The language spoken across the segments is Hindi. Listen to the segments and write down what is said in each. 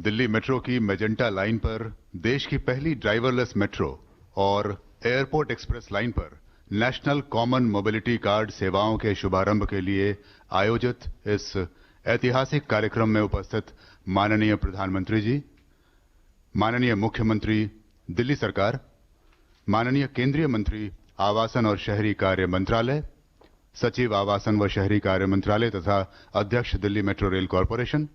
दिल्ली मेट्रो की मेजेंटा लाइन पर देश की पहली ड्राइवरलेस मेट्रो और एयरपोर्ट एक्सप्रेस लाइन पर नेशनल कॉमन मोबिलिटी कार्ड सेवाओं के शुभारंभ के लिए आयोजित इस ऐतिहासिक कार्यक्रम में उपस्थित माननीय प्रधानमंत्री जी, माननीय मुख्यमंत्री दिल्ली सरकार, माननीय केंद्रीय मंत्री आवासन और शहरी कार्य मंत्रालय, सचिव आवासन व शहरी कार्य मंत्रालय तथा अध्यक्ष दिल्ली मेट्रो रेल कॉरपोरेशन,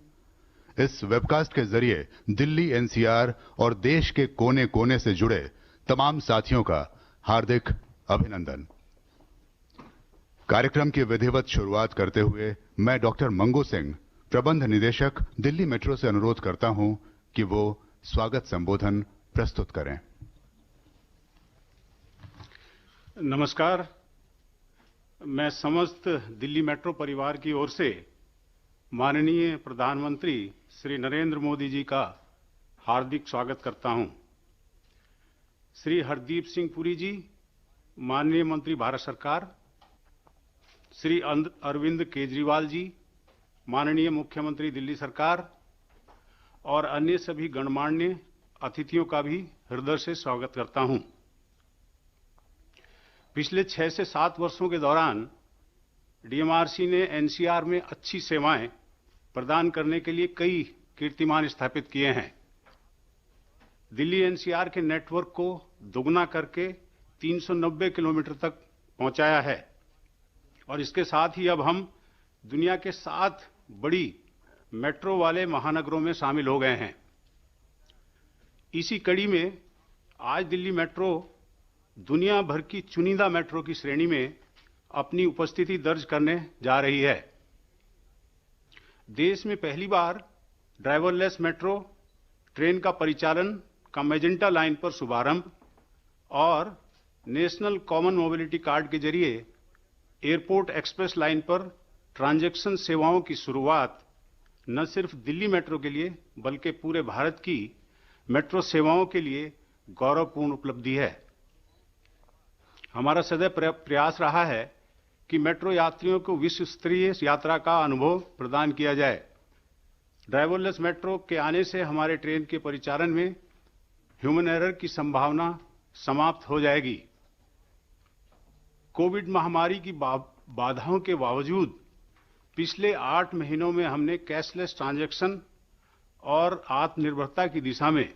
इस वेबकास्ट के जरिए दिल्ली एनसीआर और देश के कोने कोने से जुड़े तमाम साथियों का हार्दिक अभिनंदन। कार्यक्रम की विधिवत शुरुआत करते हुए मैं डॉक्टर मंगू सिंह, प्रबंध निदेशक दिल्ली मेट्रो से अनुरोध करता हूं कि वो स्वागत संबोधन प्रस्तुत करें। नमस्कार। मैं समस्त दिल्ली मेट्रो परिवार की ओर से माननीय प्रधानमंत्री श्री नरेंद्र मोदी जी का हार्दिक स्वागत करता हूं। श्री हरदीप सिंह पुरी जी, माननीय मंत्री भारत सरकार, श्री अरविंद केजरीवाल जी, माननीय मुख्यमंत्री दिल्ली सरकार और अन्य सभी गणमान्य अतिथियों का भी हृदय से स्वागत करता हूं। पिछले 6 से 7 वर्षों के दौरान डीएमआरसी ने एनसीआर में अच्छी सेवाएं प्रदान करने के लिए कई कीर्तिमान स्थापित किए हैं। दिल्ली एनसीआर के नेटवर्क को दोगुना करके 390 किलोमीटर तक पहुंचाया है और इसके साथ ही अब हम दुनिया के 7 बड़ी मेट्रो वाले महानगरों में शामिल हो गए हैं। इसी कड़ी में आज दिल्ली मेट्रो दुनिया भर की चुनिंदा मेट्रो की श्रेणी में अपनी उपस्थिति दर्ज करने जा रही है। देश में पहली बार ड्राइवरलेस मेट्रो ट्रेन का परिचालन का मेजेंटा लाइन पर शुभारंभ और नेशनल कॉमन मोबिलिटी कार्ड के जरिए एयरपोर्ट एक्सप्रेस लाइन पर ट्रांजैक्शन सेवाओं की शुरुआत न सिर्फ दिल्ली मेट्रो के लिए बल्कि पूरे भारत की मेट्रो सेवाओं के लिए गौरवपूर्ण उपलब्धि है। हमारा सदैव प्रयास रहा है कि मेट्रो यात्रियों को विश्व स्तरीय यात्रा का अनुभव प्रदान किया जाए। ड्राइवरलेस मेट्रो के आने से हमारे ट्रेन के परिचालन में ह्यूमन एरर की संभावना समाप्त हो जाएगी। कोविड महामारी की बाधाओं के बावजूद पिछले 8 महीनों में हमने कैशलेस ट्रांजैक्शन और आत्मनिर्भरता की दिशा में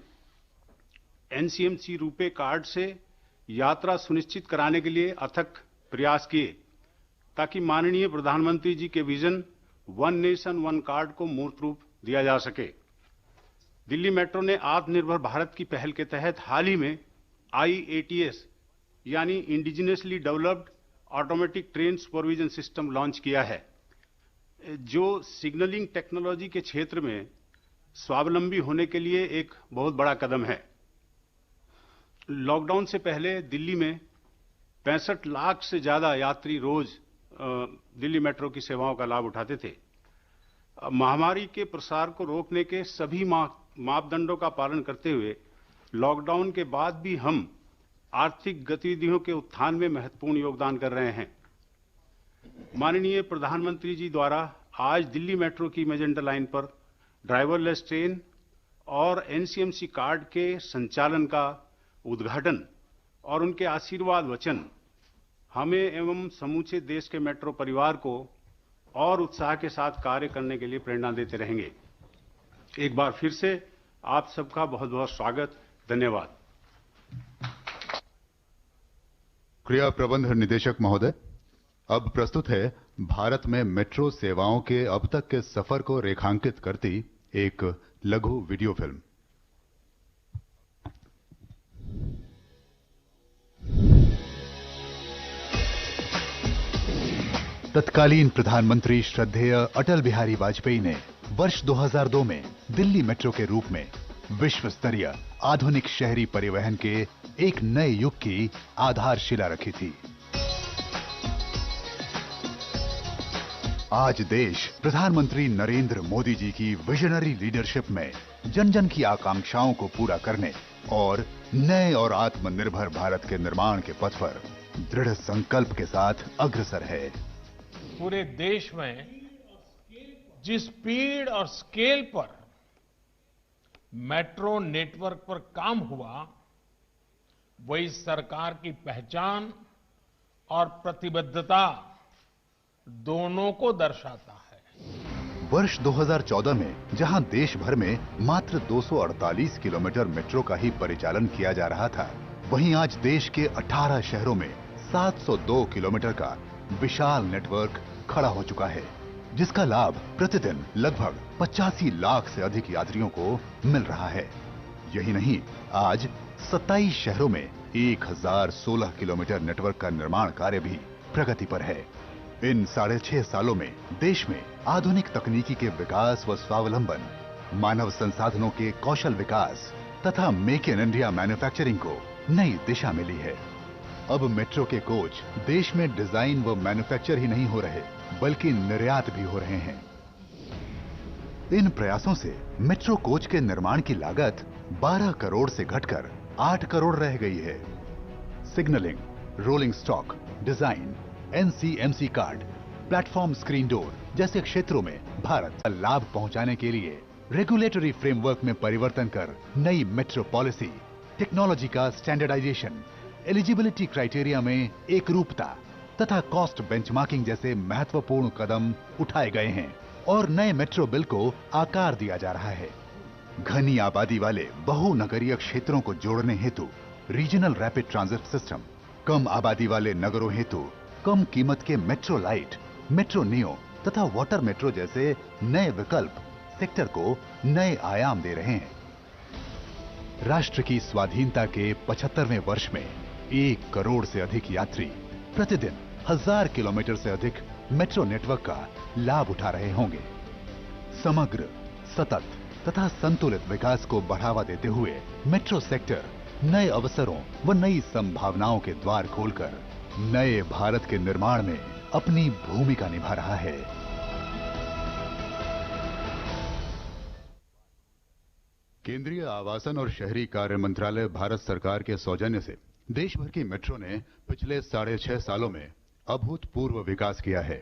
एनसीएमसी रुपे कार्ड से यात्रा सुनिश्चित कराने के लिए अथक प्रयास किए ताकि माननीय प्रधानमंत्री जी के vision one nation one card को मूर्त रूप दिया जा सके। दिल्ली मेट्रो ने आत्मनिर्भर भारत की पहल के तहत हाल ही में IATS यानी indigenously developed automatic train supervision system launch किया है, जो सिग्नलिंग टेक्नोलॉजी के क्षेत्र में स्वावलंबी होने के लिए एक बहुत बड़ा कदम है। लॉकडाउन से पहले दिल्ली में 65 लाख से ज्यादा यात्री रोज दिल्ली मेट्रो की सेवाओं का लाभ उठाते थे। महामारी के प्रसार को रोकने के सभी मापदंडों का पालन करते हुए लॉकडाउन के बाद भी हम आर्थिक गतिविधियों के उत्थान में महत्वपूर्ण योगदान कर रहे हैं। माननीय प्रधानमंत्री जी द्वारा आज दिल्ली मेट्रो की मेजेंटा लाइन पर ड्राइवरलेस ट्रेन और एनसीएमसी कार्ड के संचालन का उद्घाटन और उनके आशीर्वाद वचन हमें एवं समूचे देश के मेट्रो परिवार को और उत्साह के साथ कार्य करने के लिए प्रेरणा देते रहेंगे। एक बार फिर से आप सबका बहुत बहुत स्वागत। धन्यवाद। क्रिया प्रबंध निदेशक महोदय, अब प्रस्तुत है भारत में मेट्रो सेवाओं के अब तक के सफर को रेखांकित करती एक लघु वीडियो फिल्म। तत्कालीन प्रधानमंत्री श्रद्धेय अटल बिहारी वाजपेयी ने वर्ष 2002 में दिल्ली मेट्रो के रूप में विश्व स्तरीय आधुनिक शहरी परिवहन के एक नए युग की आधारशिला रखी थी। आज देश प्रधानमंत्री नरेंद्र मोदी जी की विजनरी लीडरशिप में जन जन की आकांक्षाओं को पूरा करने और नए और आत्मनिर्भर भारत के निर्माण के पथ पर दृढ़ संकल्प के साथ अग्रसर है। पूरे देश में जिस स्पीड और स्केल पर मेट्रो नेटवर्क पर काम हुआ, वही सरकार की पहचान और प्रतिबद्धता दोनों को दर्शाता है। वर्ष 2014 में जहां देश भर में मात्र 248 किलोमीटर मेट्रो का ही परिचालन किया जा रहा था, वहीं आज देश के 18 शहरों में 702 किलोमीटर का विशाल नेटवर्क खड़ा हो चुका है, जिसका लाभ प्रतिदिन लगभग 85 लाख से अधिक यात्रियों को मिल रहा है। यही नहीं, आज 27 शहरों में 1016 किलोमीटर नेटवर्क का निर्माण कार्य भी प्रगति पर है। इन 6.5 सालों में देश में आधुनिक तकनीकी के विकास व स्वावलंबन, मानव संसाधनों के कौशल विकास तथा मेक इन इंडिया मैन्युफैक्चरिंग को नई दिशा मिली है। अब मेट्रो के कोच देश में डिजाइन व मैन्युफैक्चर ही नहीं हो रहे, बल्कि निर्यात भी हो रहे हैं। इन प्रयासों से मेट्रो कोच के निर्माण की लागत 12 करोड़ से घटकर 8 करोड़ रह गई है। Signalling, rolling stock, design, NCMC card, platform screen door जैसे क्षेत्रों में भारत का लाभ पहुंचाने के लिए रेगुलेटरी फ्रेमवर्क में परिवर्तन कर नई मेट्रो पॉलिसी, टेक्नोलॉजी का स्टैंडर्डाइजेशन, एलिजिबिलिटी क्राइटेरिया में एकरूपता तथा कॉस्ट बेंचमार्किंग जैसे महत्वपूर्ण कदम उठाए गए हैं और नए मेट्रो बिल को आकार दिया जा रहा है। घनी आबादी वाले बहुनगरीय क्षेत्रों को जोड़ने हेतु रीजनल रैपिड ट्रांजिट सिस्टम, कम आबादी वाले नगरों हेतु कम कीमत के मेट्रो लाइट, मेट्रो नियो तथा वाटर मेट्रो जैसे नए विकल्प सेक्टर को नए आयाम दे रहे हैं। राष्ट्र की स्वाधीनता के 75वें वर्ष में 1 करोड़ से अधिक यात्री प्रतिदिन 1000 किलोमीटर से अधिक मेट्रो नेटवर्क का लाभ उठा रहे होंगे। समग्र, सतत तथा संतुलित विकास को बढ़ावा देते हुए मेट्रो सेक्टर नए अवसरों व नई संभावनाओं के द्वार खोलकर नए भारत के निर्माण में अपनी भूमिका निभा रहा है। केंद्रीय आवासन और शहरी कार्य मंत्रालय भारत सरकार के सौजन्य से देश भर की मेट्रो ने पिछले 6.5 सालों में अभूतपूर्व विकास किया है।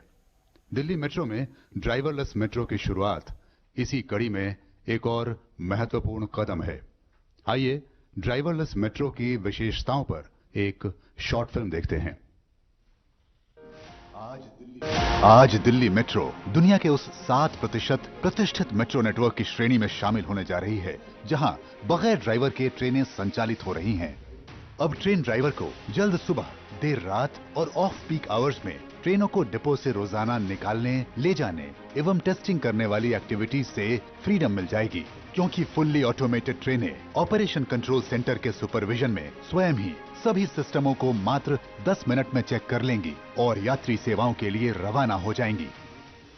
दिल्ली मेट्रो में ड्राइवरलेस मेट्रो की शुरुआत इसी कड़ी में एक और महत्वपूर्ण कदम है। आइए ड्राइवरलेस मेट्रो की विशेषताओं पर एक शॉर्ट फिल्म देखते हैं। आज दिल्ली मेट्रो दुनिया के उस 7% प्रतिष्ठित मेट्रो नेटवर्क की श्रेणी में शामिल होने जा रही है, जहां बगैर ड्राइवर के ट्रेनें संचालित हो रही हैं। अब ट्रेन ड्राइवर को जल्द सुबह, देर रात और ऑफ पीक आवर्स में ट्रेनों को डिपो से रोजाना निकालने, ले जाने एवं टेस्टिंग करने वाली एक्टिविटीज से फ्रीडम मिल जाएगी, क्योंकि फुल्ली ऑटोमेटेड ट्रेनें ऑपरेशन कंट्रोल सेंटर के सुपरविजन में स्वयं ही सभी सिस्टमों को मात्र 10 मिनट में चेक कर लेंगी और यात्री सेवाओं के लिए रवाना हो जाएंगी।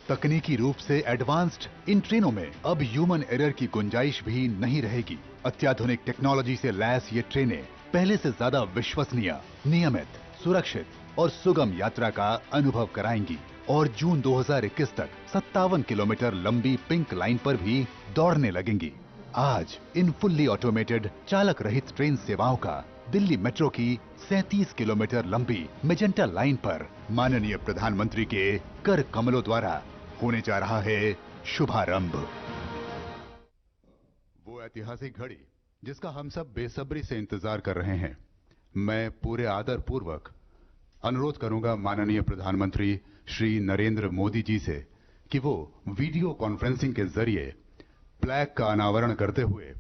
तकनीकी रूप से एडवांस्ड इन ट्रेनों में अब ह्यूमन एरर की गुंजाइश भी नहीं रहेगी। अत्याधुनिक टेक्नोलॉजी से लैस ये ट्रेनें पहले से ज्यादा विश्वसनीय, नियमित, सुरक्षित और सुगम यात्रा का अनुभव कराएंगी और जून 2021 तक 57 किलोमीटर लंबी पिंक लाइन पर भी दौड़ने लगेंगी। आज इन फुल्ली ऑटोमेटेड चालक रहित ट्रेन सेवाओं का दिल्ली मेट्रो की 37 किलोमीटर लंबी मेजेंटा लाइन पर माननीय प्रधानमंत्री के कर कमलों द्वारा होने जा रहा है शुभारंभ। वो ऐतिहासिक घड़ी जिसका हम सब बेसब्री से इंतजार कर रहे हैं। मैं पूरे आदर पूर्वक अनुरोध करूंगा माननीय प्रधानमंत्री श्री नरेंद्र मोदी जी से कि वो वीडियो कॉन्फ्रेंसिंग के जरिए प्लैग का अनावरण करते हुए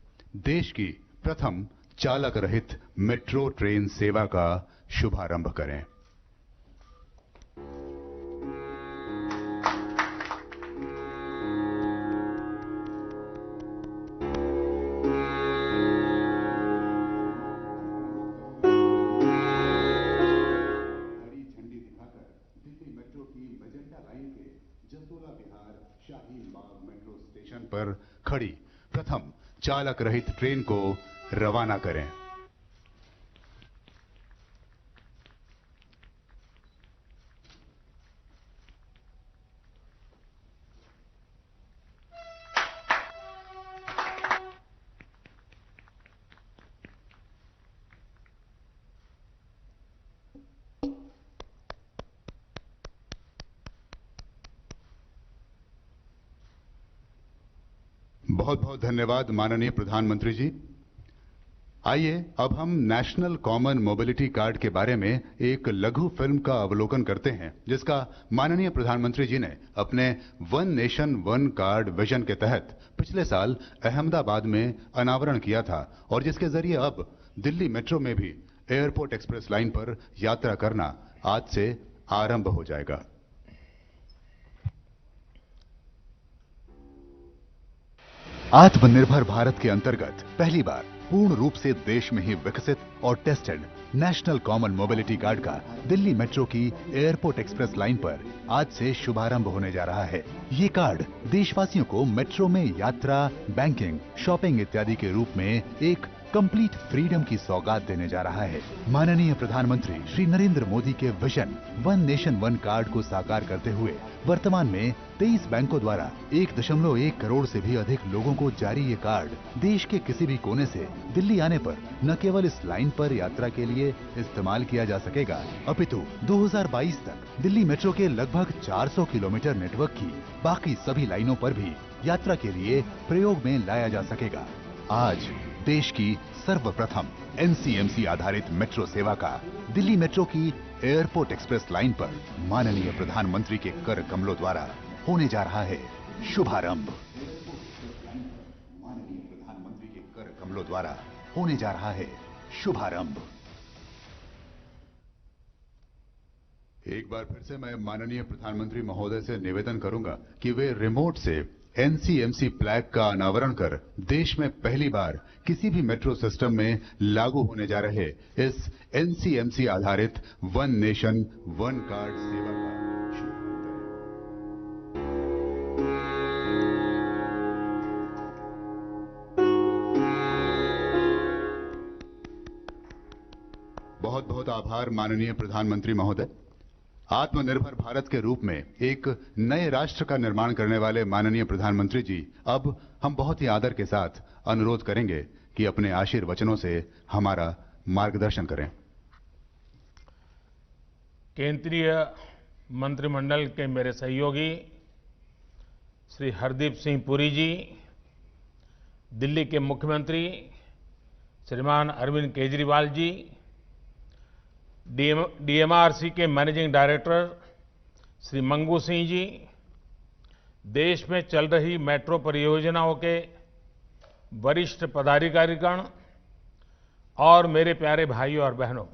देश की प्रथम चालक रहित मेट्रो ट्रेन सेवा का शुभारंभ करें। पर खड़ी प्रथम चालक रहित ट्रेन को रवाना करें। बहुत बहुत धन्यवाद माननीय प्रधानमंत्री जी। आइए अब हम नेशनल कॉमन मोबिलिटी कार्ड के बारे में एक लघु फिल्म का अवलोकन करते हैं, जिसका माननीय प्रधानमंत्री जी ने अपने one nation one card vision के तहत पिछले साल अहमदाबाद में अनावरण किया था और जिसके जरिए अब दिल्ली मेट्रो में भी एयरपोर्ट एक्सप्रेस लाइन पर यात्रा करना आज से आरंभ हो जाएगा। आत्मनिर्भर भारत के अंतर्गत पहली बार पूर्ण रूप से देश में ही विकसित और tested national common mobility card का दिल्ली मेट्रो की एयरपोर्ट एक्सप्रेस लाइन पर आज से शुभारंभ होने जा रहा है। ये कार्ड देशवासियों को मेट्रो में यात्रा, बैंकिंग, शॉपिंग इत्यादि के रूप में एक कंप्लीट फ्रीडम की सौगात देने जा रहा है। माननीय प्रधानमंत्री श्री नरेंद्र मोदी के vision one nation one card को साकार करते हुए वर्तमान में 23 बैंकों द्वारा 1.1 करोड़ से भी अधिक लोगों को जारी ये कार्ड देश के किसी भी कोने से दिल्ली आने पर न केवल इस लाइन पर यात्रा के लिए इस्तेमाल किया जा सकेगा, अपितु 2022 तक दिल्ली मेट्रो के लगभग 400 किलोमीटर नेटवर्क की बाकी सभी लाइनों पर भी यात्रा के लिए प्रयोग में लाया जा सकेगा। आज देश की सर्वप्रथम एनसीएमसी आधारित मेट्रो सेवा का दिल्ली मेट्रो की एयरपोर्ट एक्सप्रेस लाइन पर माननीय प्रधानमंत्री के कर कमलों द्वारा होने जा रहा है शुभारंभ। माननीय प्रधानमंत्री के कर कमलों द्वारा होने जा रहा है शुभारंभ। एक बार फिर से मैं माननीय प्रधानमंत्री महोदय से निवेदन करूंगा कि वे रिमोट से एनसीएमसी फ्लैग का अनावरण कर देश में पहली बार किसी भी मेट्रो सिस्टम में लागू होने जा रहे इस एनसीएमसी आधारित वन नेशन वन कार्ड सेवा का बहुत बहुत आभार माननीय प्रधानमंत्री महोदय। आत्मनिर्भर भारत के रूप में एक नए राष्ट्र का निर्माण करने वाले माननीय प्रधानमंत्री जी, अब हम बहुत ही आदर के साथ अनुरोध करेंगे कि अपने आशीर्वचनों से हमारा मार्गदर्शन करें। केंद्रीय मंत्रिमंडल के मेरे सहयोगी श्री हरदीप सिंह पुरी जी, दिल्ली के मुख्यमंत्री श्रीमान अरविंद केजरीवाल जी, डीएमआरसी के मैनेजिंग डायरेक्टर श्री मंगू सिंह जी, देश में चल रही मेट्रो परियोजनाओं के वरिष्ठ पदाधिकारीगण और मेरे प्यारे भाइयों और बहनों,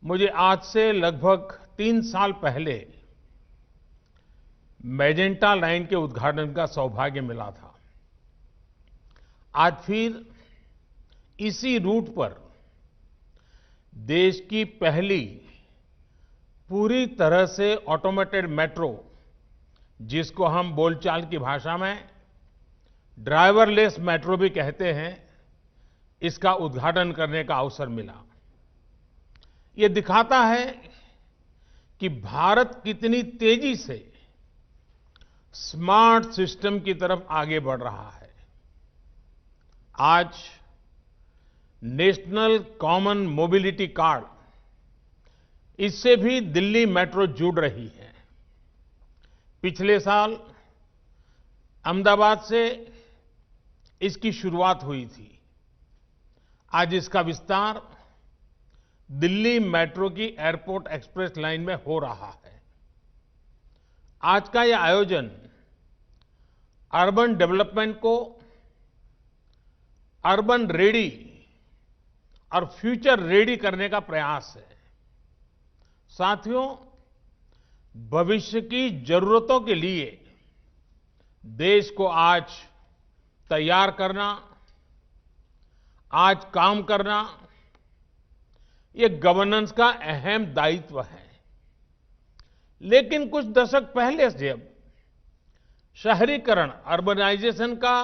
मुझे आज से लगभग 3 साल पहले मैजेंटा लाइन के उद्घाटन का सौभाग्य मिला था। आज फिर इसी रूट पर देश की पहली पूरी तरह से ऑटोमेटेड मेट्रो, जिसको हम बोलचाल की भाषा में ड्राइवरलेस मेट्रो भी कहते हैं, इसका उद्घाटन करने का अवसर मिला। ये दिखाता है कि भारत कितनी तेजी से स्मार्ट सिस्टम की तरफ आगे बढ़ रहा है। आज नेशनल कॉमन मोबिलिटी कार्ड, इससे भी दिल्ली मेट्रो जुड़ रही है। पिछले साल अहमदाबाद से इसकी शुरुआत हुई थी। आज इसका विस्तार दिल्ली मेट्रो की एयरपोर्ट एक्सप्रेस लाइन में हो रहा है। आज का यह आयोजन अर्बन डेवलपमेंट को अर्बन रेडी और फ्यूचर रेडी करने का प्रयास है। साथियों, भविष्य की जरूरतों के लिए देश को आज तैयार करना, आज काम करना, ये गवर्नेंस का अहम दायित्व है। लेकिन कुछ दशक पहले जब शहरीकरण, अर्बनाइजेशन का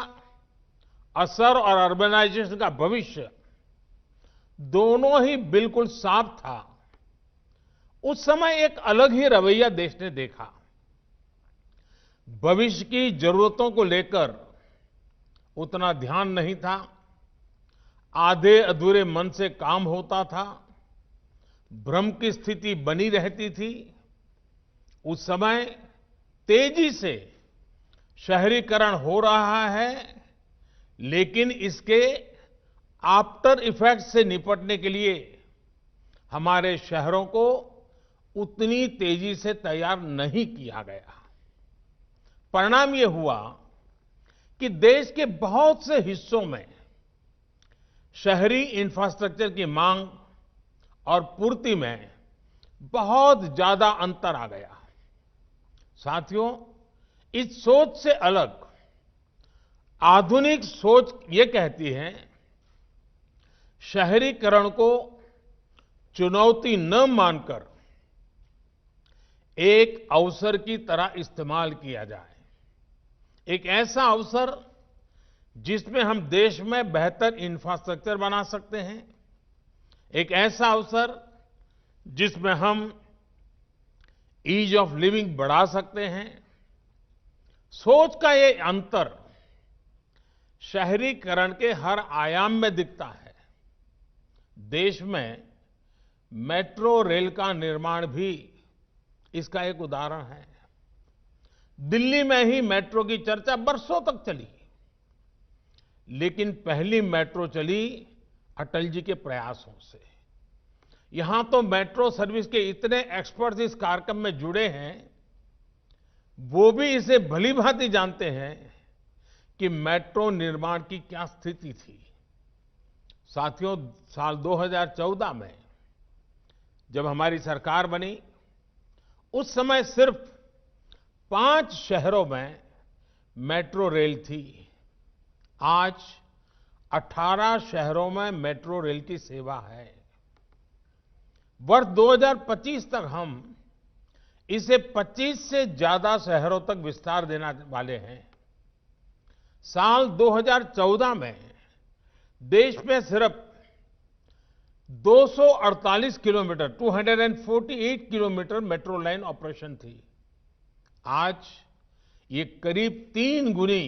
असर और अर्बनाइजेशन का भविष्य दोनों ही बिल्कुल साफ था, उस समय एक अलग ही रवैया देश ने देखा। भविष्य की जरूरतों को लेकर उतना ध्यान नहीं था, आधे अधूरे मन से काम होता था, भ्रम की स्थिति बनी रहती थी। उस समय तेजी से शहरीकरण हो रहा है, लेकिन इसके आफ्टर इफेक्ट्स से निपटने के लिए हमारे शहरों को उतनी तेजी से तैयार नहीं किया गया। परिणाम ये हुआ कि देश के बहुत से हिस्सों में शहरी इंफ्रास्ट्रक्चर की मांग और पूर्ति में बहुत ज्यादा अंतर आ गया। साथियों, इस सोच से अलग आधुनिक सोच ये कहती है, शहरीकरण को चुनौती न मानकर एक अवसर की तरह इस्तेमाल किया जाए। एक ऐसा अवसर जिसमें हम देश में बेहतर इंफ्रास्ट्रक्चर बना सकते हैं, एक ऐसा अवसर जिसमें हम ईज ऑफ लिविंग बढ़ा सकते हैं। सोच का ये अंतर शहरीकरण के हर आयाम में दिखता है। देश में मेट्रो रेल का निर्माण भी इसका एक उदाहरण है। दिल्ली में ही मेट्रो की चर्चा बरसों तक चली, लेकिन पहली मेट्रो चली अटल जी के प्रयासों से। यहां तो मेट्रो सर्विस के इतने एक्सपर्ट्स इस कार्यक्रम में जुड़े हैं, वो भी इसे भली भांति जानते हैं कि मेट्रो निर्माण की क्या स्थिति थी। साथियों, साल 2014 में जब हमारी सरकार बनी, उस समय सिर्फ 5 शहरों में मेट्रो रेल थी। आज 18 शहरों में मेट्रो रेल की सेवा है। वर्ष 2025 तक हम इसे 25 से ज्यादा शहरों तक विस्तार देने वाले हैं। साल 2014 में देश में सिर्फ 248 kilometre 248 kilometre metro line operation थी। आज ये करीब 3 गुनी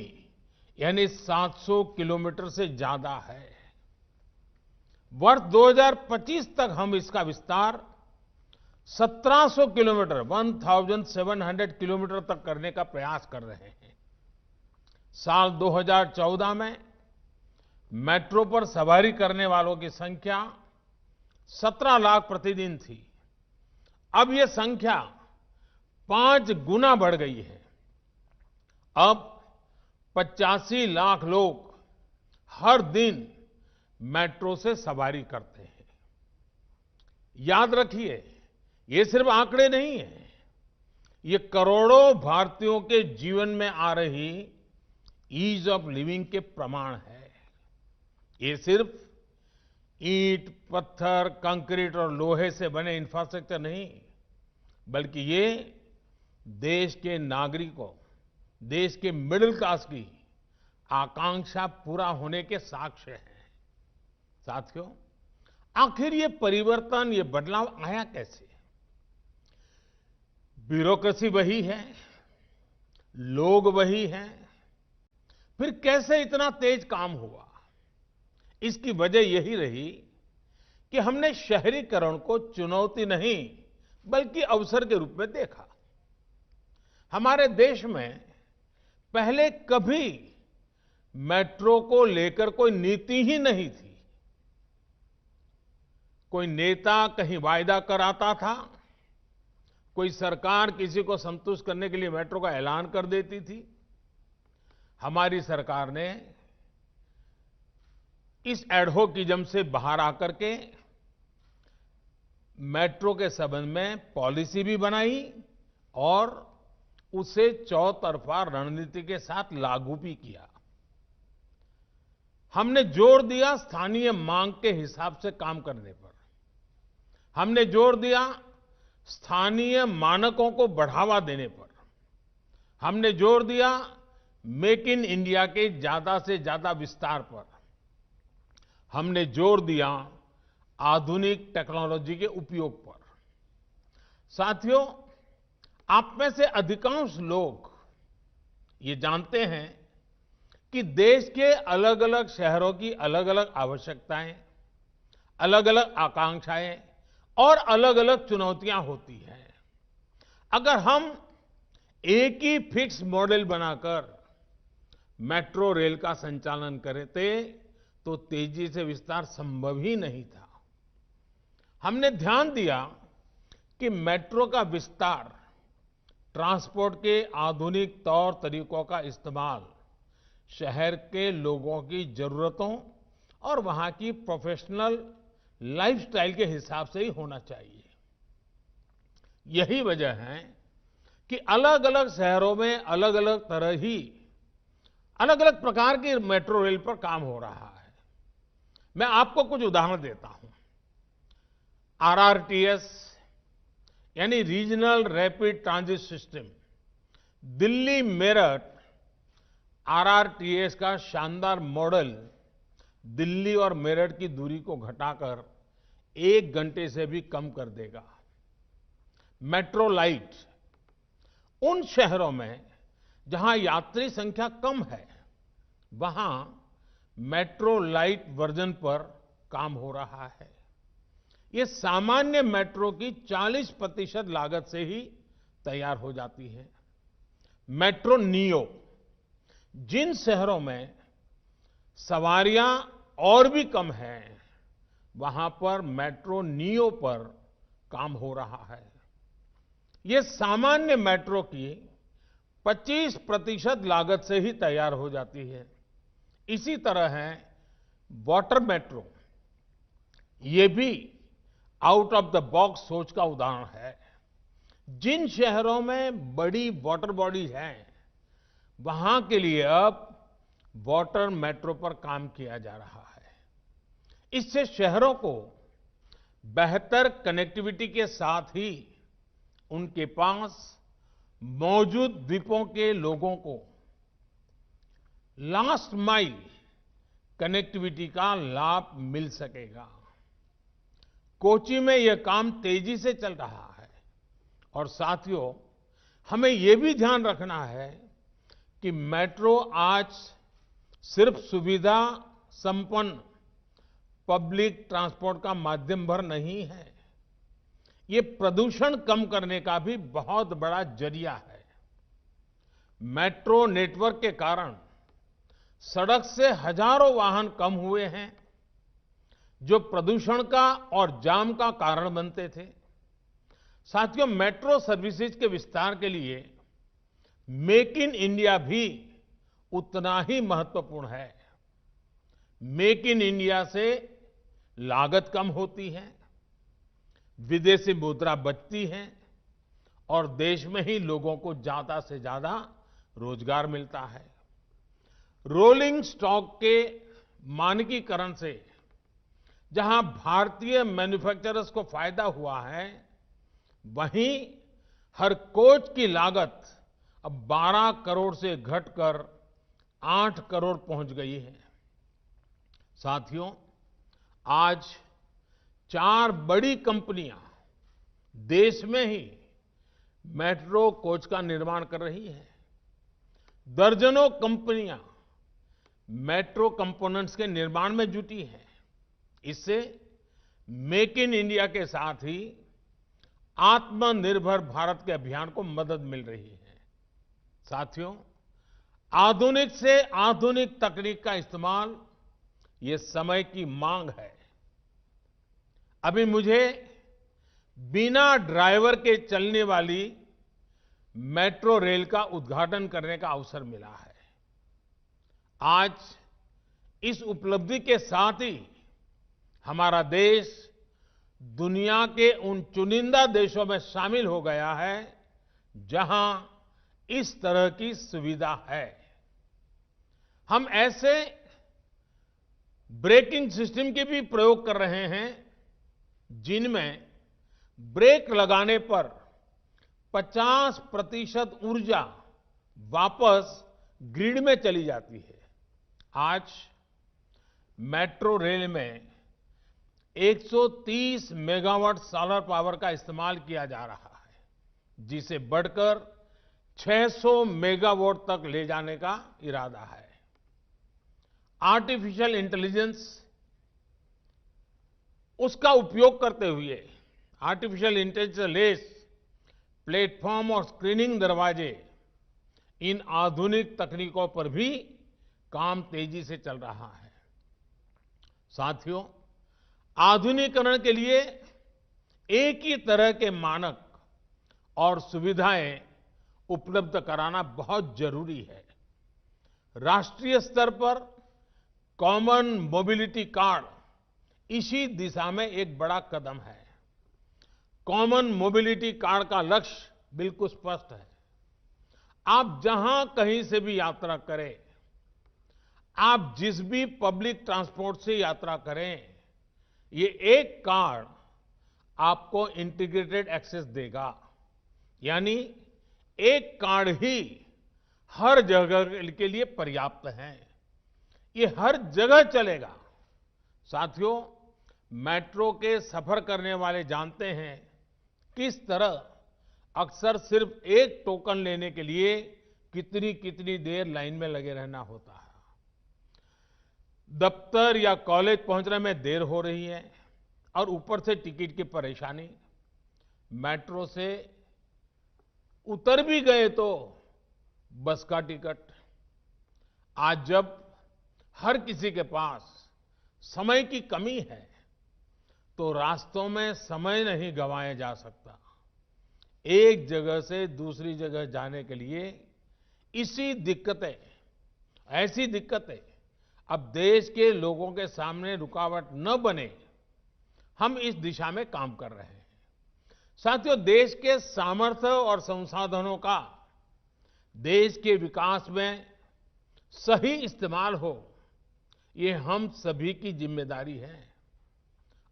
यानी 700 किलोमीटर से ज्यादा है। वर्ष 2025 तक हम इसका विस्तार 1700 किलोमीटर 1700 किलोमीटर तक करने का प्रयास कर रहे हैं। साल 2014 में मेट्रो पर सवारी करने वालों की संख्या 17 लाख प्रतिदिन थी। अब यह संख्या 5 गुना बढ़ गई है। अब 85 लाख लोग हर दिन मेट्रो से सवारी करते हैं। याद रखिए, ये सिर्फ आंकड़े नहीं हैं, ये करोड़ों भारतीयों के जीवन में आ रही ईज ऑफ लिविंग के प्रमाण है। ये सिर्फ ईंट, पत्थर, कंक्रीट और लोहे से बने इंफ्रास्ट्रक्चर नहीं, बल्कि ये देश के नागरिकों, देश के मिडिल क्लास की आकांक्षा पूरा होने के साक्ष्य हैं। साथियों, आखिर ये परिवर्तन, ये बदलाव आया कैसे? ब्यूरोक्रेसी वही है, लोग वही हैं, फिर कैसे इतना तेज काम हुआ? इसकी वजह यही रही कि हमने शहरीकरण को चुनौती नहीं बल्कि अवसर के रूप में देखा। हमारे देश में पहले कभी मेट्रो को लेकर कोई नीति ही नहीं थी। कोई नेता कहीं वायदा कराता था, कोई सरकार किसी को संतुष्ट करने के लिए मेट्रो का ऐलान कर देती थी। हमारी सरकार ने इस एडहोकिज्म से बाहर आकर के मेट्रो के संबंध में पॉलिसी भी बनाई और उसे चौतरफा रणनीति के साथ लागू भी किया। हमने जोर दिया स्थानीय मांग के हिसाब से काम करने पर। हमने जोर दिया स्थानीय मानकों को बढ़ावा देने पर। हमने जोर दिया मेक इन इंडिया के ज्यादा से ज्यादा विस्तार पर। हमने जोर दिया आधुनिक टेक्नोलॉजी के उपयोग पर। साथियों, आप में से अधिकांश लोग ये जानते हैं कि देश के अलग अलग शहरों की अलग अलग आवश्यकताएं, अलग अलग आकांक्षाएं और अलग अलग चुनौतियां होती हैं। अगर हम एक ही फिक्स मॉडल बनाकर मेट्रो रेल का संचालन करते तो तेजी से विस्तार संभव ही नहीं था। हमने ध्यान दिया कि मेट्रो का विस्तार, ट्रांसपोर्ट के आधुनिक तौर तरीकों का इस्तेमाल शहर के लोगों की जरूरतों और वहां की प्रोफेशनल लाइफस्टाइल के हिसाब से ही होना चाहिए। यही वजह है कि अलग अलग शहरों में अलग अलग प्रकार की मेट्रो रेल पर काम हो रहा है। मैं आपको कुछ उदाहरण देता हूं। आरआरटीएस यानी regional rapid transit system, Delhi Meerut RRTS का शानदार मॉडल दिल्ली और मेरठ की दूरी को घटाकर 1 घंटे से भी कम कर देगा। मेट्रो लाइट, उन शहरों में जहां यात्री संख्या कम है, वहां मेट्रो लाइट वर्जन पर काम हो रहा है। ये सामान्य मेट्रो की 40% लागत से ही तैयार हो जाती है। मेट्रो नियो, जिन शहरों में सवारियां और भी कम हैं, वहां पर मेट्रो नियो पर काम हो रहा है। ये सामान्य मेट्रो की 25% लागत से ही तैयार हो जाती है। इसी तरह है वाटर मेट्रो, ये भी आउट ऑफ द बॉक्स सोच का उदाहरण है। जिन शहरों में बड़ी वाटर बॉडी हैं, वहां के लिए अब वाटर मेट्रो पर काम किया जा रहा है। इससे शहरों को बेहतर कनेक्टिविटी के साथ ही उनके पास मौजूद द्वीपों के लोगों को लास्ट माइल कनेक्टिविटी का लाभ मिल सकेगा। कोच्चि में यह काम तेजी से चल रहा है। और साथियों, हमें यह भी ध्यान रखना है कि मेट्रो आज सिर्फ सुविधा संपन्न पब्लिक ट्रांसपोर्ट का माध्यम भर नहीं है, ये प्रदूषण कम करने का भी बहुत बड़ा जरिया है। मेट्रो नेटवर्क के कारण सड़क से हजारों वाहन कम हुए हैं, जो प्रदूषण का और जाम का कारण बनते थे। साथियों, मेट्रो सर्विसेज के विस्तार के लिए मेक इन इंडिया भी उतना ही महत्वपूर्ण है। मेक इन इंडिया से लागत कम होती है, विदेशी मुद्रा बचती है और देश में ही लोगों को ज्यादा से ज्यादा रोजगार मिलता है। रोलिंग स्टॉक के मानकीकरण से जहां भारतीय मैन्युफैक्चरर्स को फायदा हुआ है, वहीं हर कोच की लागत अब 12 करोड़ से घटकर 8 करोड़ पहुंच गई है। साथियों, आज 4 बड़ी कंपनियां देश में ही मेट्रो कोच का निर्माण कर रही हैं। दर्जनों कंपनियां मेट्रो कंपोनेंट्स के निर्माण में जुटी हैं। इससे मेक इन इंडिया के साथ ही आत्मनिर्भर भारत के अभियान को मदद मिल रही है। साथियों, आधुनिक से आधुनिक तकनीक का इस्तेमाल ये समय की मांग है। अभी मुझे बिना ड्राइवर के चलने वाली मेट्रो रेल का उद्घाटन करने का अवसर मिला है। आज इस उपलब्धि के साथ ही हमारा देश दुनिया के उन चुनिंदा देशों में शामिल हो गया है जहां इस तरह की सुविधा है। हम ऐसे ब्रेकिंग सिस्टम के भी प्रयोग कर रहे हैं जिनमें ब्रेक लगाने पर 50% ऊर्जा वापस ग्रिड में चली जाती है। आज मेट्रो रेल में 130 मेगावाट सोलर पावर का इस्तेमाल किया जा रहा है, जिसे बढ़कर 600 मेगावाट तक ले जाने का इरादा है। आर्टिफिशियल इंटेलिजेंस, उसका उपयोग करते हुए आर्टिफिशियल इंटेलिजेंस लेस प्लेटफॉर्म और स्क्रीनिंग दरवाजे, इन आधुनिक तकनीकों पर भी काम तेजी से चल रहा है। साथियों, आधुनिकीकरण के लिए एक ही तरह के मानक और सुविधाएं उपलब्ध कराना बहुत जरूरी है। राष्ट्रीय स्तर पर कॉमन मोबिलिटी कार्ड इसी दिशा में एक बड़ा कदम है। कॉमन मोबिलिटी कार्ड का लक्ष्य बिल्कुल स्पष्ट है। आप जहां कहीं से भी यात्रा करें, आप जिस भी पब्लिक ट्रांसपोर्ट से यात्रा करें, ये एक कार्ड आपको इंटीग्रेटेड एक्सेस देगा। यानी एक कार्ड ही हर जगह के लिए पर्याप्त है। ये हर जगह चलेगा। साथियों, मेट्रो के सफर करने वाले जानते हैं किस तरह अक्सर सिर्फ एक टोकन लेने के लिए कितनी कितनी देर लाइन में लगे रहना होता है। दफ्तर या कॉलेज पहुंचने में देर हो रही है और ऊपर से टिकट की परेशानी। मेट्रो से उतर भी गए तो बस का टिकट। आज जब हर किसी के पास समय की कमी है तो रास्तों में समय नहीं गंवाया जा सकता। एक जगह से दूसरी जगह जाने के लिए ऐसी दिक्कतें अब देश के लोगों के सामने रुकावट न बने, हम इस दिशा में काम कर रहे हैं। साथियों, देश के सामर्थ्य और संसाधनों का देश के विकास में सही इस्तेमाल हो, ये हम सभी की जिम्मेदारी है।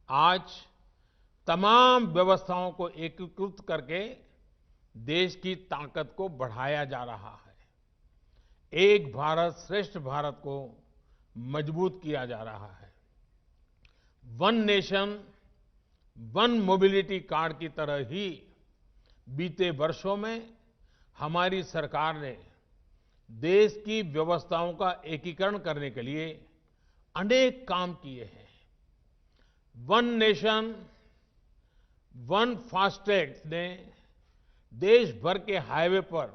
आज तमाम व्यवस्थाओं को एकीकृत करके देश की ताकत को बढ़ाया जा रहा है। एक भारत श्रेष्ठ भारत को मजबूत किया जा रहा है। One nation one mobility card की तरह ही बीते वर्षों में हमारी सरकार ने देश की व्यवस्थाओं का एकीकरण करने के लिए अनेक काम किए हैं। वन नेशन वन फास्टैग ने देश भर के हाईवे पर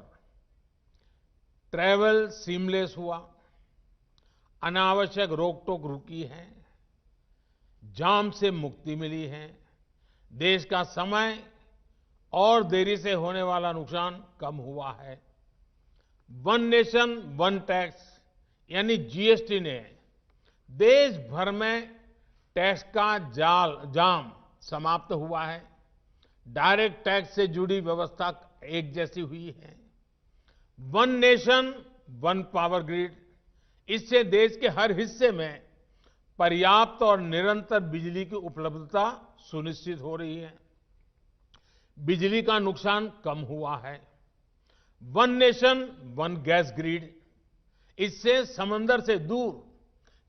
ट्रैवल सीमलेस हुआ, अनावश्यक रोक-टोक रुकी है, जाम से मुक्ति मिली है, देश का समय और देरी से होने वाला नुकसान कम हुआ है। वन नेशन वन टैक्स यानी जीएसटी ने देश भर में टैक्स का जाम समाप्त हुआ है। डायरेक्ट टैक्स से जुड़ी व्यवस्था एक जैसी हुई है। One nation one power grid, इससे देश के हर हिस्से में पर्याप्त और निरंतर बिजली की उपलब्धता सुनिश्चित हो रही है। बिजली का नुकसान कम हुआ है। One nation one gas grid, इससे समंदर से दूर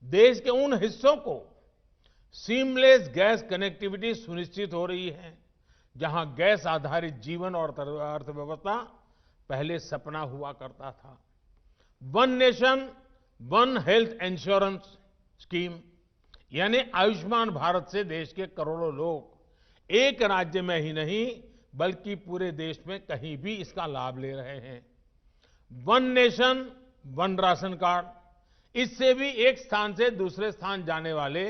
देश के उन हिस्सों को सीमलेस गैस कनेक्टिविटी सुनिश्चित हो रही है जहां गैस आधारित जीवन और अर्थव्यवस्था पहले सपना हुआ करता था। One nation one health insurance scheme यानी आयुष्मान भारत से देश के करोड़ों लोग एक राज्य में ही नहीं बल्कि पूरे देश में कहीं भी इसका लाभ ले रहे हैं। One nation one ration card, इससे भी एक स्थान से दूसरे स्थान जाने वाले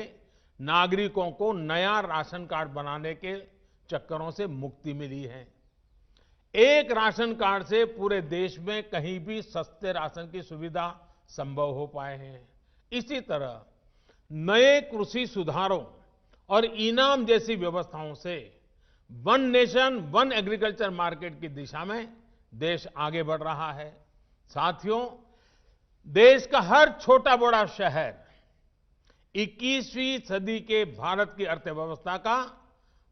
नागरिकों को नया राशन कार्ड बनाने के चक्करों से मुक्ति मिली है। एक राशन कार्ड से पूरे देश में कहीं भी सस्ते राशन की सुविधा संभव हो पाए हैं। इसी तरह नए कृषि सुधारों और इनाम जैसी व्यवस्थाओं से one nation one agriculture market की दिशा में देश आगे बढ़ रहा है। साथियों, देश का हर छोटा बड़ा शहर 21वीं सदी के भारत की अर्थव्यवस्था का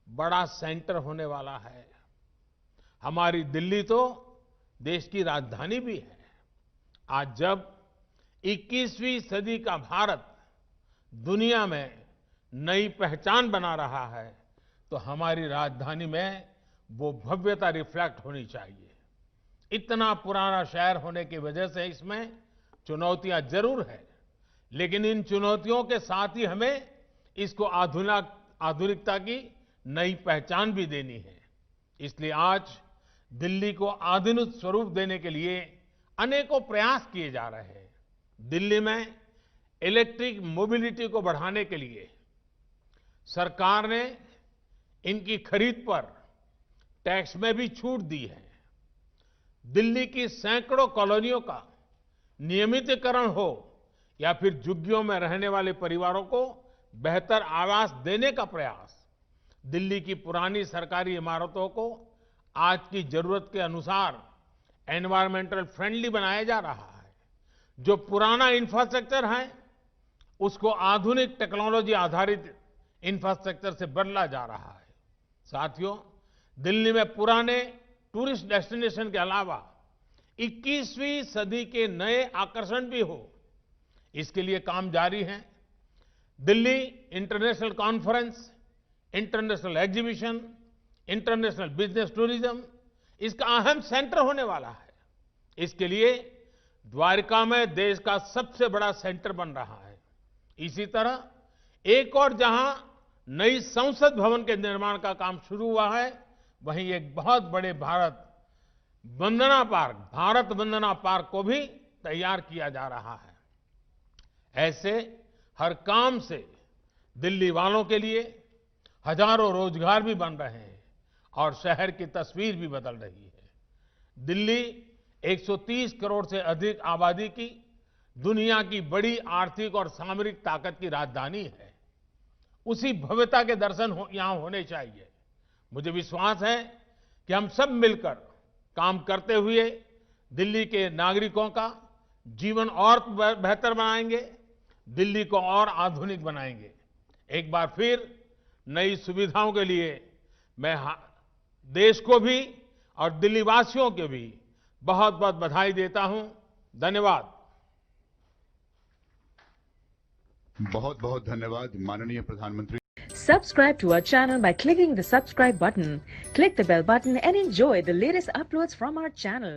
बड़ा सेंटर होने वाला है। हमारी दिल्ली तो देश की राजधानी भी है। आज जब 21वीं सदी का भारत दुनिया में नई पहचान बना रहा है तो हमारी राजधानी में वो भव्यता रिफ्लेक्ट होनी चाहिए। इतना पुराना शहर होने की वजह से इसमें चुनौतियां जरूर है, लेकिन इन चुनौतियों के साथ ही हमें इसको आधुनिकता की नई पहचान भी देनी है। इसलिए आज दिल्ली को आधुनिक स्वरूप देने के लिए अनेकों प्रयास किए जा रहे हैं। दिल्ली में इलेक्ट्रिक मोबिलिटी को बढ़ाने के लिए सरकार ने इनकी खरीद पर टैक्स में भी छूट दी है। दिल्ली की सैकड़ों कॉलोनियों का नियमितीकरण हो या फिर झुग्गियों में रहने वाले परिवारों को बेहतर आवास देने का प्रयास, दिल्ली की पुरानी सरकारी इमारतों को आज की जरूरत के अनुसार एनवायरमेंटल फ्रेंडली बनाया जा रहा है। जो पुराना इंफ्रास्ट्रक्चर है उसको आधुनिक टेक्नोलॉजी आधारित इंफ्रास्ट्रक्चर से बदला जा रहा है। साथियों, दिल्ली में पुराने टूरिस्ट डेस्टिनेशन के अलावा 21वीं सदी के नए आकर्षण भी हो, इसके लिए काम जारी है। Delhi international conference, international exhibition, international business tourism इसका अहम सेंटर होने वाला है। इसके लिए द्वारका में देश का सबसे बड़ा सेंटर बन रहा है। इसी तरह एक और जहां नई संसद भवन के निर्माण का काम शुरू हुआ है, वहीं एक बहुत बड़े भारत वंदना पार्क को भी तैयार किया जा रहा है। ऐसे हर काम से दिल्ली वालों के लिए हजारों रोजगार भी बन रहे हैं और शहर की तस्वीर भी बदल रही है। दिल्ली 130 करोड़ से अधिक आबादी की दुनिया की बड़ी आर्थिक और सामरिक ताकत की राजधानी है। उसी भव्यता के दर्शन यहां होने चाहिए। मुझे विश्वास है कि हम सब मिलकर काम करते हुए दिल्ली के नागरिकों का जीवन और बेहतर बनाएंगे, दिल्ली को और आधुनिक बनाएंगे। एक बार फिर नई सुविधाओं के लिए मैं देश को भी और दिल्ली वासियों को भी बहुत बहुत बधाई देता हूं। धन्यवाद। बहुत बहुत धन्यवाद माननीय प्रधानमंत्री। Subscribe to our channel by clicking the subscribe button. Click the bell button and enjoy the latest uploads from our channel.